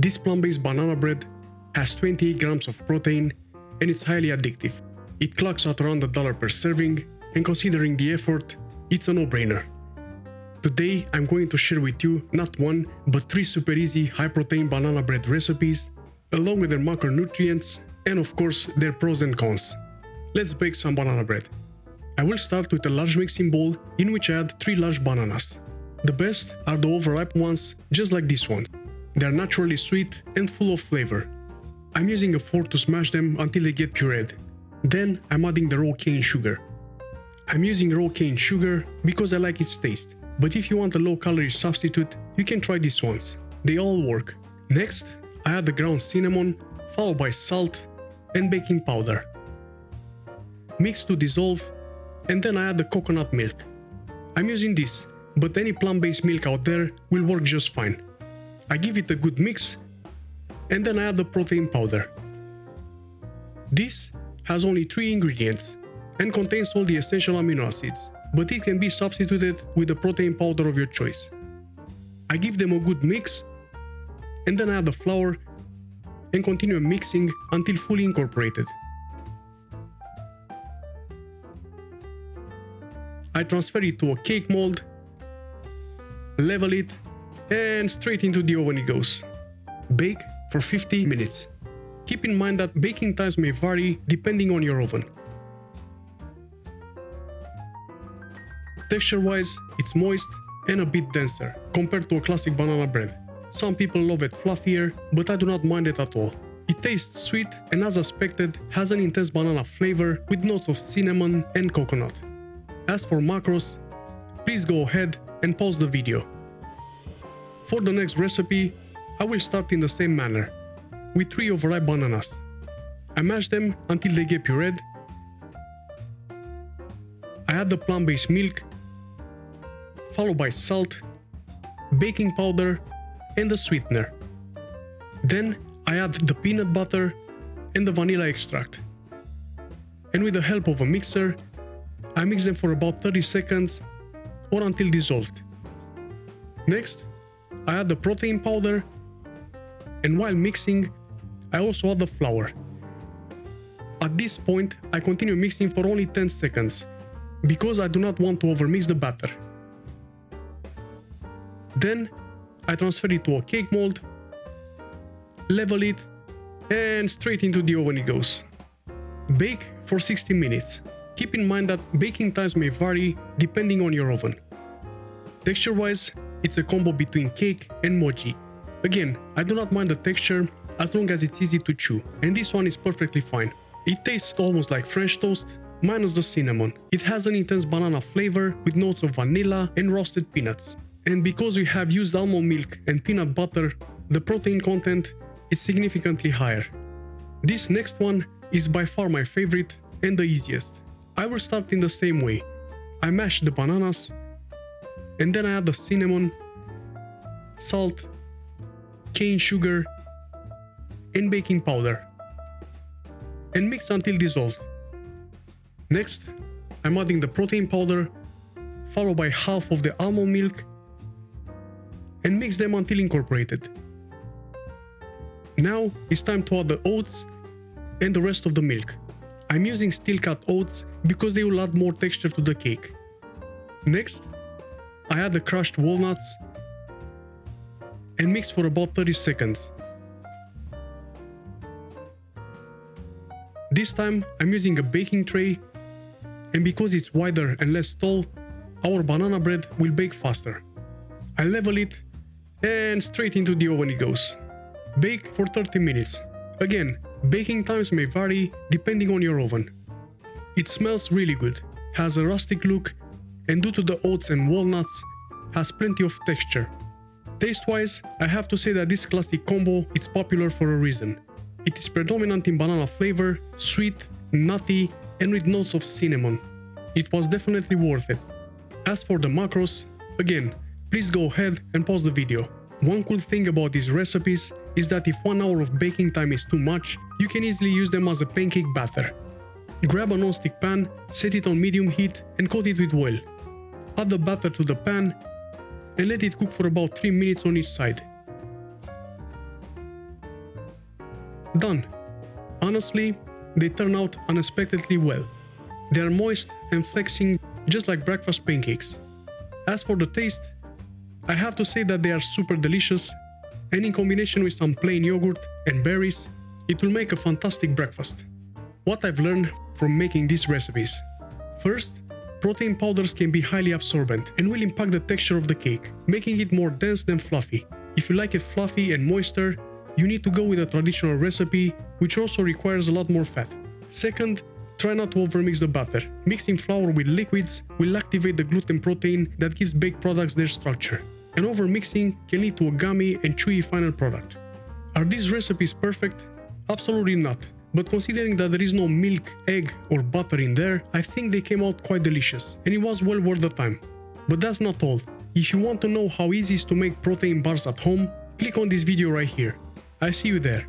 This plant-based banana bread has 28 grams of protein and it's highly addictive. It clocks at around $1 per serving, and considering the effort, it's a no-brainer. Today I'm going to share with you not one, but 3 super easy high-protein banana bread recipes, along with their macronutrients and of course their pros and cons. Let's bake some banana bread. I will start with a large mixing bowl in which I add 3 large bananas. The best are the overripe ones, just like this one. They are naturally sweet and full of flavor. I'm using a fork to smash them until they get pureed. Then I'm adding the raw cane sugar. I'm using raw cane sugar because I like its taste, but if you want a low-calorie substitute, you can try these ones. They all work. Next, I add the ground cinnamon, followed by salt and baking powder. Mix to dissolve, and then I add the coconut milk. I'm using this, but any plant-based milk out there will work just fine. I give it a good mix, and then I add the protein powder. This has only 3 ingredients and contains all the essential amino acids, but it can be substituted with the protein powder of your choice. I give them a good mix, and then I add the flour and continue mixing until fully incorporated. I transfer it to a cake mold, level it, and straight into the oven it goes. Bake for 50 minutes. Keep in mind that baking times may vary depending on your oven. Texture-wise, it's moist and a bit denser compared to a classic banana bread. Some people love it fluffier, but I do not mind it at all. It tastes sweet and, as expected, has an intense banana flavor with notes of cinnamon and coconut. As for macros, please go ahead and pause the video. For the next recipe, I will start in the same manner, with 3 overripe bananas. I mash them until they get pureed. I add the plant-based milk, followed by salt, baking powder, and the sweetener. Then I add the peanut butter and the vanilla extract. And with the help of a mixer, I mix them for about 30 seconds or until dissolved. Next, I add the protein powder, and while mixing, I also add the flour. At this point, I continue mixing for only 10 seconds, because I do not want to overmix the batter. Then, I transfer it to a cake mold, level it, and straight into the oven it goes. Bake for 60 minutes. Keep in mind that baking times may vary depending on your oven. Texture-wise, it's a combo between cake and mochi. Again, I do not mind the texture as long as it's easy to chew, and this one is perfectly fine. It tastes almost like French toast, minus the cinnamon. It has an intense banana flavor with notes of vanilla and roasted peanuts. And because we have used almond milk and peanut butter, the protein content is significantly higher. This next one is by far my favorite and the easiest. I will start in the same way. I mash the bananas, and then I add the cinnamon, salt, cane sugar, and baking powder, and mix until dissolved. Next, I'm adding the protein powder, followed by half of the almond milk, and mix them until incorporated. Now it's time to add the oats and the rest of the milk. I'm using steel-cut oats because they will add more texture to the cake. Next, I add the crushed walnuts and mix for about 30 seconds. This time I'm using a baking tray, and because it's wider and less tall, our banana bread will bake faster. I level it, and straight into the oven it goes. Bake for 30 minutes. Again, baking times may vary depending on your oven. It smells really good, has a rustic look, and due to the oats and walnuts, has plenty of texture. Taste-wise, I have to say that this classic combo is popular for a reason. It is predominant in banana flavor, sweet, nutty, and with notes of cinnamon. It was definitely worth it. As for the macros, again, please go ahead and pause the video. One cool thing about these recipes is that if 1 hour of baking time is too much, you can easily use them as a pancake batter. Grab a non-stick pan, set it on medium heat and coat it with oil. Add the batter to the pan and let it cook for about 3 minutes on each side. Done. Honestly, they turn out unexpectedly well. They are moist and flexing just like breakfast pancakes. As for the taste, I have to say that they are super delicious, and in combination with some plain yogurt and berries, it will make a fantastic breakfast. What I've learned from making these recipes. First, protein powders can be highly absorbent and will impact the texture of the cake, making it more dense than fluffy. If you like it fluffy and moister, you need to go with a traditional recipe, which also requires a lot more fat. Second, try not to overmix the batter. Mixing flour with liquids will activate the gluten protein that gives baked products their structure, and overmixing can lead to a gummy and chewy final product. Are these recipes perfect? Absolutely not. But considering that there is no milk, egg or butter in there, I think they came out quite delicious, and it was well worth the time. But that's not all. If you want to know how easy it is to make protein bars at home, click on this video right here. I see you there.